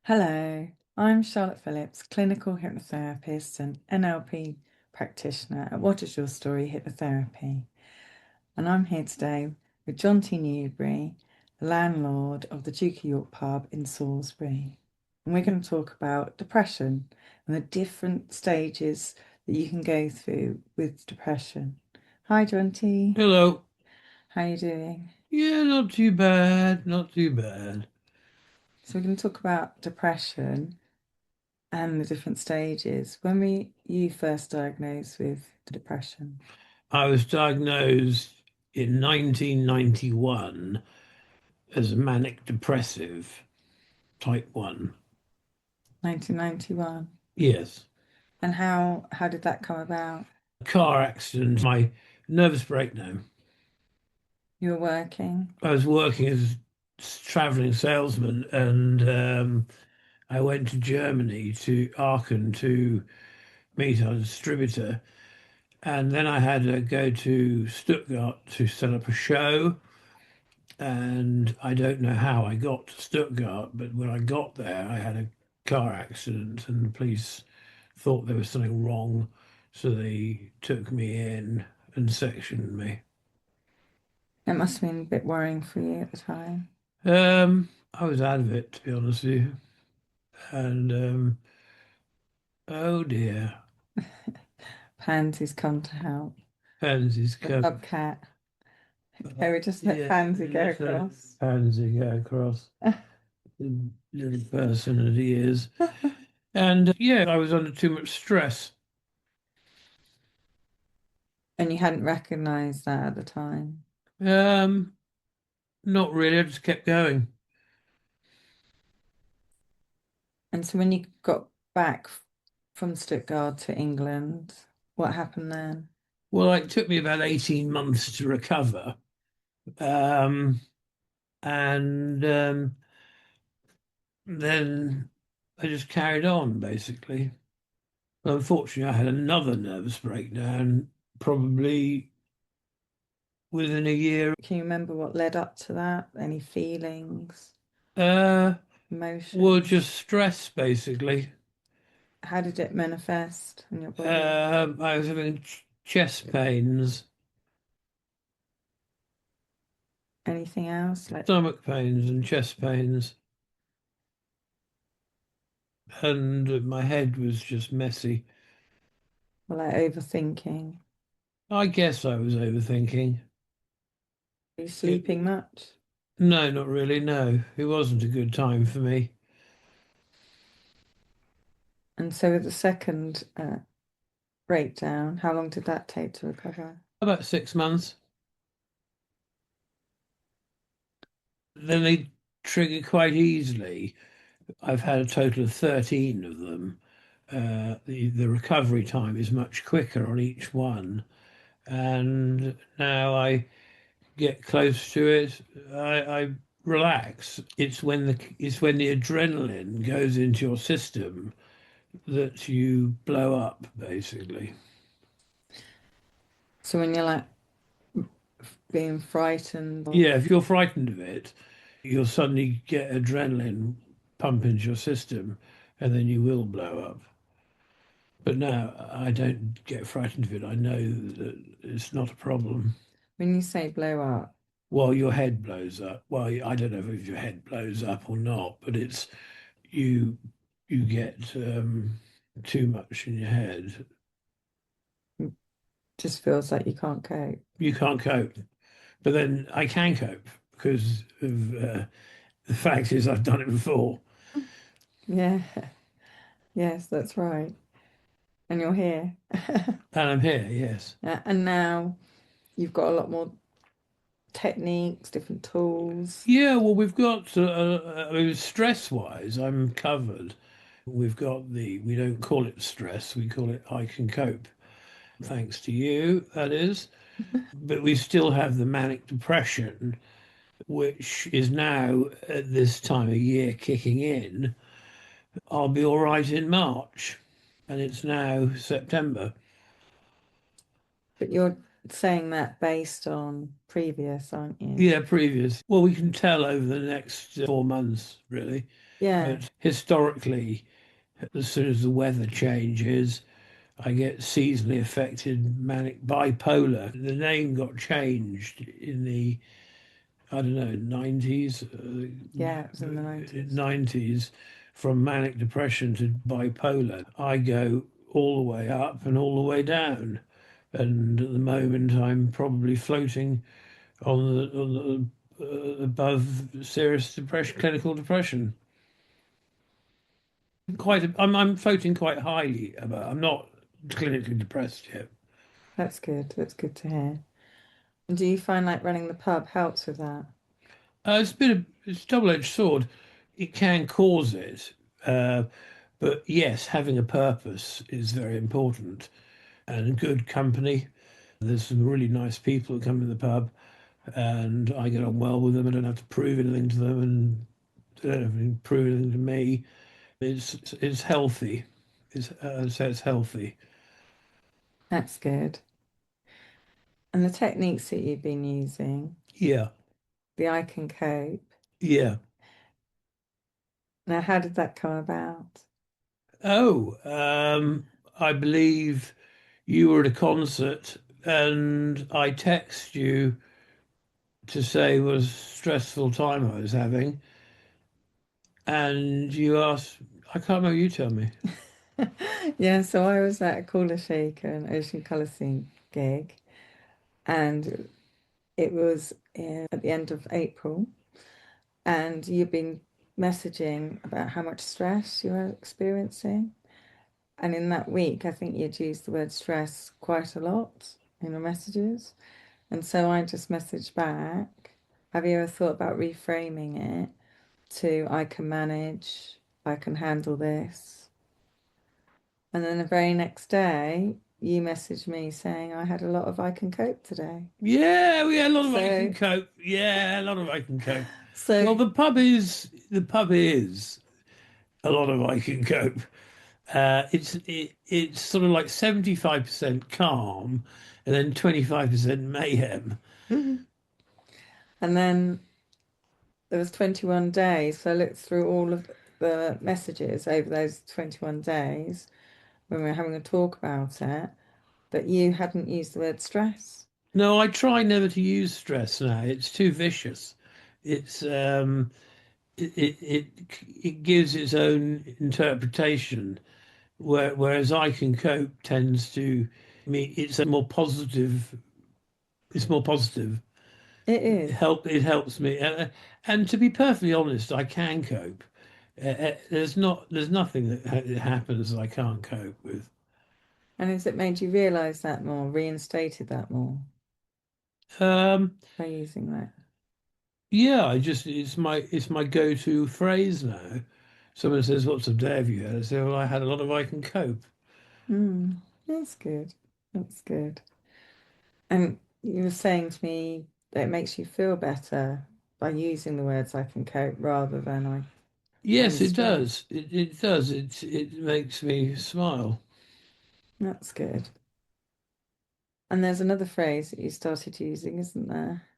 Hello, I'm Charlotte Phillips, clinical hypnotherapist and NLP practitioner at What Is Your Story Hypnotherapy. And I'm here today with Jonty Newbery, the landlord of the Duke of York pub in Salisbury. And we're going to talk about depression and the different stages that you can go through with depression. Hi, Jonty. Hello. How are you doing? Yeah, not too bad, not too bad. So we're going to talk about depression and the different stages. When were you first diagnosed with depression? I was diagnosed in 1991 as a manic depressive type 1. 1991. Yes. And how did that come about? Car accident, my nervous breakdown. You were working? I was working as a traveling salesman and I went to Germany to Aachen to meet our distributor. And then I had to go to Stuttgart to set up a show. And I don't know how I got to Stuttgart, but when I got there, I had a car accident, and the police thought there was something wrong, so they took me in and sectioned me. It must have been a bit worrying for you at the time. I was out of it, to be honest with you, and oh dear, Pansy's come to help. pansies The come. pub cat. Okay, we just let Yeah, Pansy go let a across. pansy go across. The little person that he is. And yeah, I was under too much stress. And you hadn't recognized that at the time. Um, Not really. I just kept going. And so when you got back from Stuttgart to England, what happened then? Well, it took me about 18 months to recover. Um, and then I just carried on, basically. Well, unfortunately, I had another nervous breakdown probably within a year. Can you remember what led up to that? Any feelings, Uh, well, emotions? just stress, basically. How did it manifest in your body? I was having chest pains, Anything else? Like, stomach pains, and chest pains. And my head was just messy. overthinking? I guess I was overthinking. Are you It, sleeping much? no, not really. No, it wasn't a good time for me. And so with the second breakdown, how long did that take to recover? About 6 months. Then they trigger quite easily. I've had a total of 13 of them. The recovery time is much quicker on each one. And now I get close to it. I relax. It's when the adrenaline goes into your system that you blow up, basically. So when you're like being frightened of Yeah, if you're frightened of it, you'll suddenly get adrenaline pump into your system and then you will blow up. But no, I don't get frightened of it. I know that it's not a problem. when you say blow up, Well, your head blows up. Well, I don't know if your head blows up or not, but it's you you get too much in your head. it just feels like you can't cope. You can't cope. But then I can cope because of the fact is I've done it before. Yeah, yes, that's right. And you're here. And I'm here, yes. And now you've got a lot more techniques, different tools. Yeah, well, we've got, I mean, stress-wise, I'm covered. We don't call it stress, we call it I can cope, thanks to you, that is. But we still have the manic depression, which is now at this time of year kicking in. I'll be all right in March, and it's now September. But you're saying that based on previous, aren't you? Yeah, previous. Well, we can tell over the next 4 months, really. Yeah, But historically, as soon as the weather changes, I get seasonally affected manic bipolar. The name got changed in the, I don't know, 90s, yeah, it was in the 90s. 90s from manic depression to bipolar. I go all the way up and all the way down. And at the moment, I'm probably floating on the above serious depression, clinical depression. I'm floating quite highly about. I'm not clinically depressed yet. That's good. That's good to hear. And do you find like running the pub helps with that? It's a double-edged sword. It can cause it, uh, but yes, having a purpose is very important and good company. There's some really nice people that come in the pub, and I get on well with them. I don't have to prove anything to them, and they don't have to prove anything to me. It's healthy. I'd say it's healthy. That's good. And the techniques that you've been using, Yeah, the I can cope. yeah. Now, how did that come about? Oh, I believe you were at a concert, and I text you to say what a stressful time I was having, and you asked, I can't remember, you tell me. Yeah, so I was at a Cooler Shaker and Ocean Colour Scene gig, and it was at the end of April, and you've been messaging about how much stress you were experiencing. And in that week, I think you'd used the word stress quite a lot in your messages. And so I just messaged back, have you ever thought about reframing it to I can manage, I can handle this? And then the very next day, you messaged me saying I had a lot of I can cope today. Yeah, we had a lot of I can So, cope. Yeah, a lot of I can cope. Well, so the pub is a lot of I can cope. It's sort of like 75% calm and then 25% mayhem. and then there was 21 days. So I looked through all of the messages over those 21 days when we were having a talk about it, that you hadn't used the word stress. No, I try never to use stress now. It's too vicious. It's it gives its own interpretation, whereas I can cope tends to me it's a more positive. It's more positive. It is. It helps me, and to be perfectly honest, I can cope. There's nothing that happens that I can't cope with. And has it made you realize that more, reinstated that more Um, by using that? yeah, I just it's my go-to phrase now. Someone says, "What sort of day have you had?" I say, "Well, I had a lot of I can cope." Mm, that's good. That's good. And you were saying to me that it makes you feel better by using the words I can cope rather than I'm Yes, it stressed. does. It does. It makes me smile. That's good. And there's another phrase that you started using, isn't there?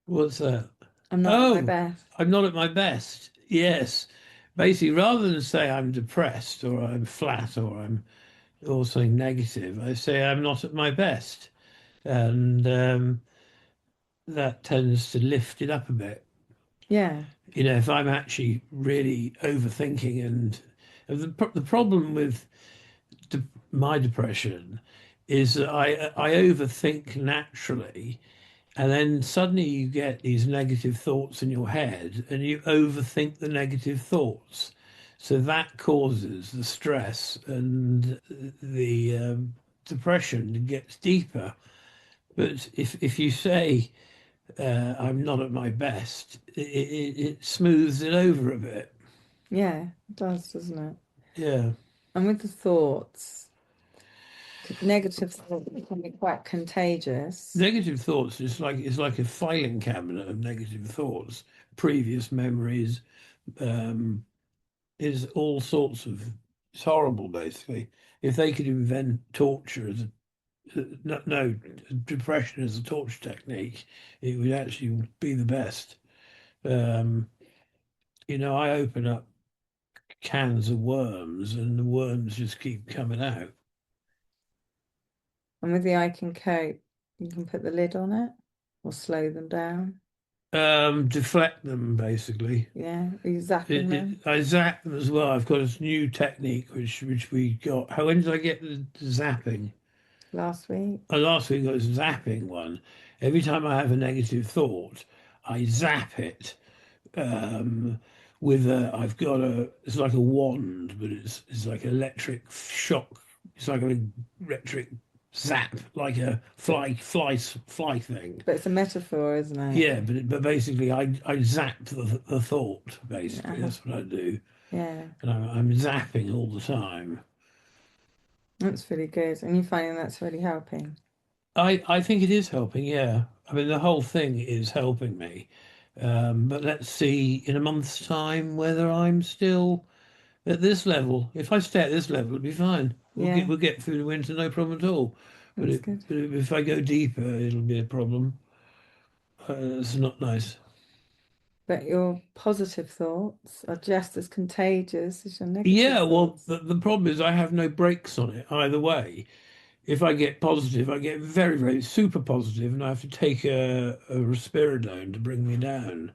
What's that? I'm not at my Oh, best. I'm not at my best. Yes. Basically, rather than say I'm depressed or I'm flat or I'm or something negative, I say I'm not at my best. And that tends to lift it up a bit. Yeah, If I'm actually really overthinking and the problem with my depression is that I overthink naturally. And then suddenly you get these negative thoughts in your head and you overthink the negative thoughts. So that causes the stress and the depression gets deeper. But if you say, I'm not at my best, it smooths it over a bit. yeah, it does, doesn't it? Yeah. And with the thoughts, negative thoughts can be quite contagious. Negative thoughts is like it's like a filing cabinet of negative thoughts, previous memories, um, is all sorts of it's horrible basically. If they could invent torture as no depression as a torture technique, it would actually be the best. um I open up cans of worms, and the worms just keep coming out. And with the I can cope, you can put the lid on it or slow them down. Deflect them basically. Yeah, are you zapping them? I zap them as well. I've got this new technique which we got. How when did I get the zapping? Last week. Last week I was zapping one. Every time I have a negative thought, I zap it. Um, with a, I've got a, it's like a wand, but it's like electric shock. It's like an electric zap, like a But fly thing. but it's a metaphor, isn't it? Yeah, but basically, I zap the thought. Basically, Yeah. that's what I do, Yeah. and I'm zapping all the time. That's really good. And you're finding that's really helping. I think it is helping. Yeah, I mean the whole thing is helping me. But let's see in a month's time whether I'm still at this level. If I stay at this level, it'll be fine. Yeah, We'll get through the winter, no problem at all. that's good. But if I go deeper, it'll be a problem. It's not nice. But your positive thoughts are just as contagious as your negative Yeah, well, thoughts. the problem is I have no brakes on it either way. If I get positive, I get very, very super positive, and I have to take a risperidone to bring me down.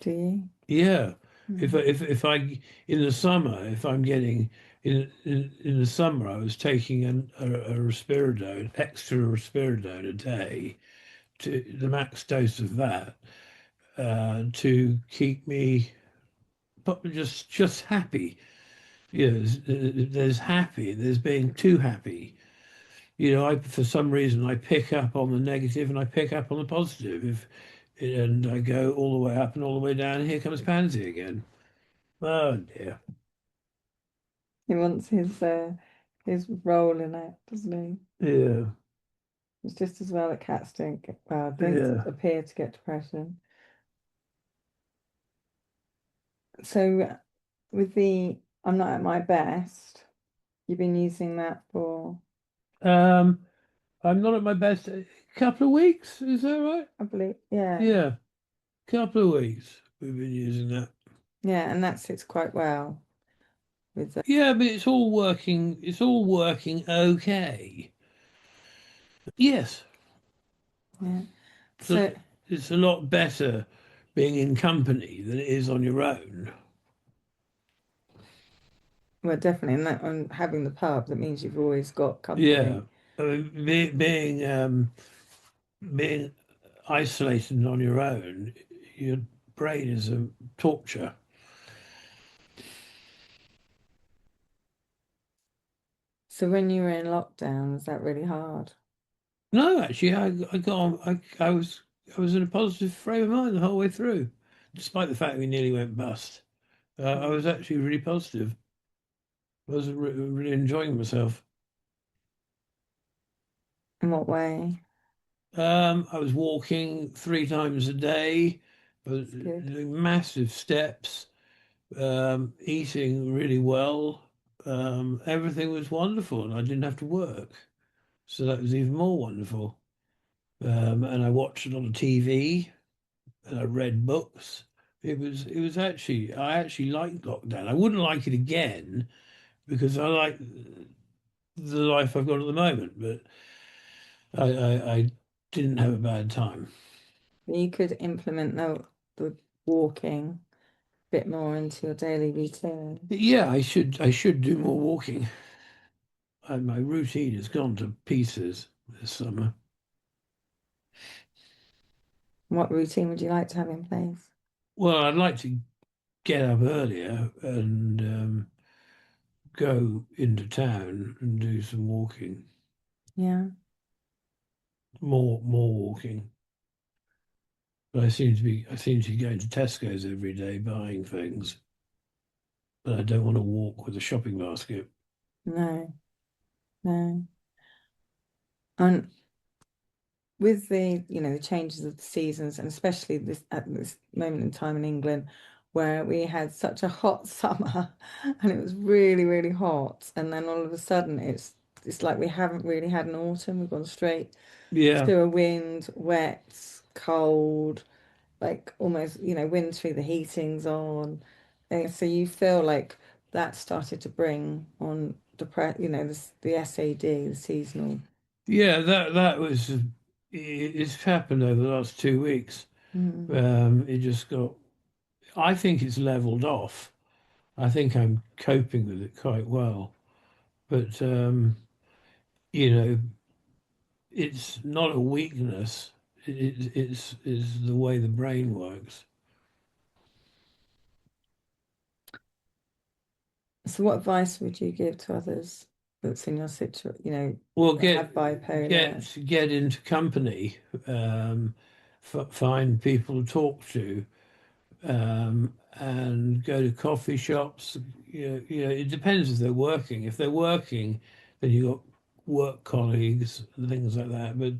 Do you? Yeah, Mm. if I in the summer, if I'm getting in the summer, I was taking a risperidone, extra risperidone a day, to the max dose of that, to keep me just happy. You know, there's happy, there's being too happy. You know, I for some reason I pick up on the negative and I pick up on the positive. If and I go all the way up and all the way down, and here comes Pansy again. Oh dear. He wants his role in it, doesn't he? Yeah, It's just as well that cats don't yeah. appear to get depression. So with the I'm not at my best, you've been using that for, Um, I'm not at my best. A couple of weeks, is that right? I believe, yeah, Yeah, couple of weeks we've been using that. yeah, and that sits quite well with the, Yeah, but it's all working. It's all working okay. Yes, yeah. so So, it's a lot better being in company than it is on your own. well, definitely, and that on having the pub, that means you've always got Yeah, company. I mean, being isolated on your own, your brain is a torture. So when you were in lockdown, was that really hard? No, actually, I got on. I was in a positive frame of mind the whole way through, despite the fact we nearly went bust. I Mm. was actually really positive. I was really enjoying myself. In what way? I was walking 3 times a day, I was That's good. doing massive steps, eating really well. Everything was wonderful, and I didn't have to work, so that was even more wonderful. And I watched a lot of TV, and I read books. It was actually I actually liked lockdown. I wouldn't like it again because I like the life I've got at the moment, but I didn't have a bad time. You could implement the walking a bit more into your daily routine. Yeah, I should do more walking. My routine has gone to pieces this summer. What routine would you like to have in place? Well, I'd like to get up earlier and go into town and do some walking, Yeah. more walking. But I seem to be going to Tesco's every day buying things, but I don't want to walk with a shopping basket. No, no. And with the changes of the seasons, and especially this at this moment in time in England, where we had such a hot summer and it was really, really hot, and then all of a sudden it's like we haven't really had an autumn. We've gone straight Yeah, to a wind, wet, cold, like almost, wintry, the heating's on. So you feel like that started to bring on the SAD, the seasonal. Yeah, that was it's happened over the last 2 weeks. Mm. It just got. I think it's leveled off. I think I'm coping with it quite well, but you know, it's not a weakness. It's the way the brain works. So what advice would you give to others that's in your situation, Well, that have bipolar? get into company, um, find people to talk to, and go to coffee shops. It depends if they're working. If they're working, then you've got work colleagues and things like that. But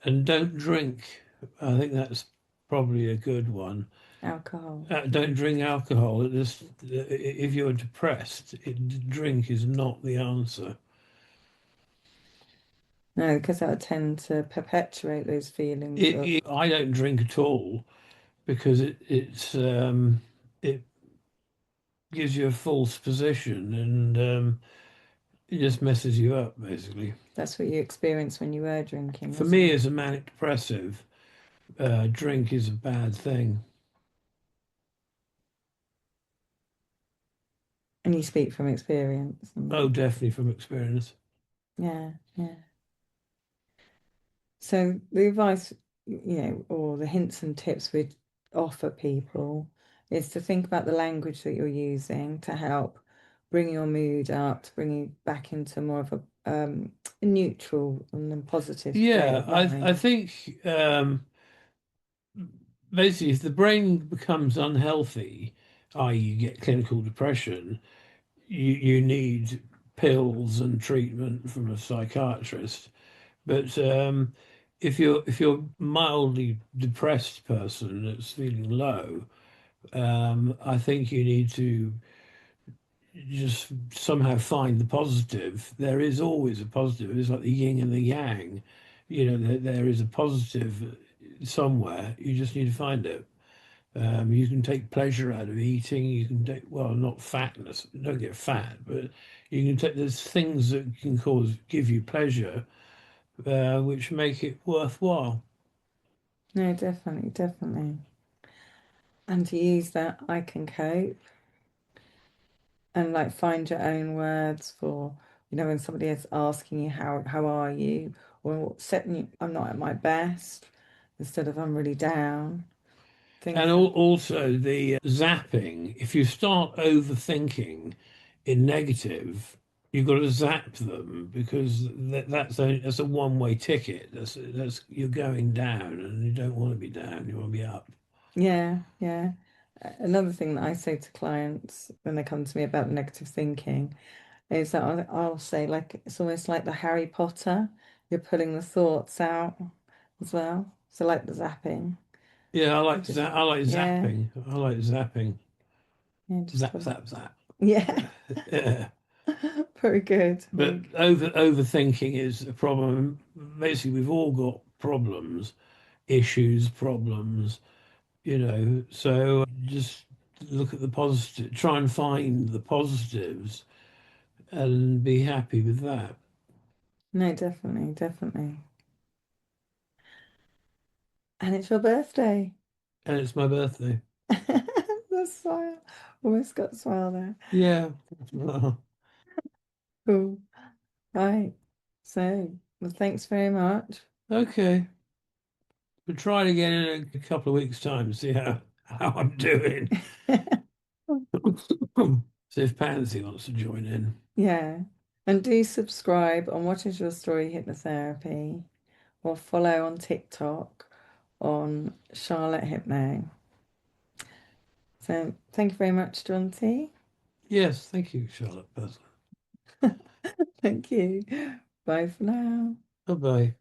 and don't drink. I think that's probably a good one. Alcohol? Don't drink alcohol. If you're depressed, drink is not the answer. No, because that would tend to perpetuate those feelings of. I don't drink at all because it gives you a false position and it just messes you up basically. That's what you experienced when you were drinking, For wasn't me, it? as a manic depressive, drink is a bad thing. And you speak from experience. Oh, definitely from experience. Yeah, yeah. So the advice, or the hints and tips we'd offer people is to think about the language that you're using to help bring your mood up, to bring you back into more of a neutral and then positive state Yeah, of I mind. think basically if the brain becomes unhealthy, i.e., you get clinical depression, you need pills and treatment from a psychiatrist. But if you're mildly depressed person that's feeling low, I think you need to just somehow find the positive. There is always a positive. It's like the yin and the yang. There is a positive somewhere. You just need to find it. You can take pleasure out of eating. You can take, well, not fatness. Don't get fat, but you can take. There's things that can give you pleasure, which make it worthwhile. No, definitely, definitely. And to use that, I can cope and like find your own words for, when somebody is asking you how are you, or setting you, I'm not at my best, instead of I'm really down. And Things like, also the zapping. If you start overthinking in negative, you've got to zap them because that's a one-way ticket. That's you're going down, and you don't want to be down. You want to be up. yeah, yeah. Another thing that I say to clients when they come to me about negative thinking is that I'll say, like, it's almost like the Harry Potter, you're pulling the thoughts out as well. So like the zapping, Yeah, you just, I like yeah, zapping. I like zapping. yeah, just Zap, pull it. zap, zap. Yeah, Yeah. very good. Very But good. overthinking is a problem. Basically, we've all got problems, issues, problems. So just look at the positive, try and find the positives and be happy with that. No, definitely, definitely. And it's your birthday. And it's my birthday. The smile. Almost got a smile there. Yeah. Well, Cool. Right. So, well, thanks very much. okay. We'll try it again in a couple of weeks' time, see how I'm doing. See if Pansy wants to join in. Yeah. And do subscribe on What Is Your Story Hypnotherapy, or follow on TikTok on Charlotte Hypno. So thank you very much, Jonty. Yes, thank you, Charlotte. Thank you. Bye for now. Bye bye.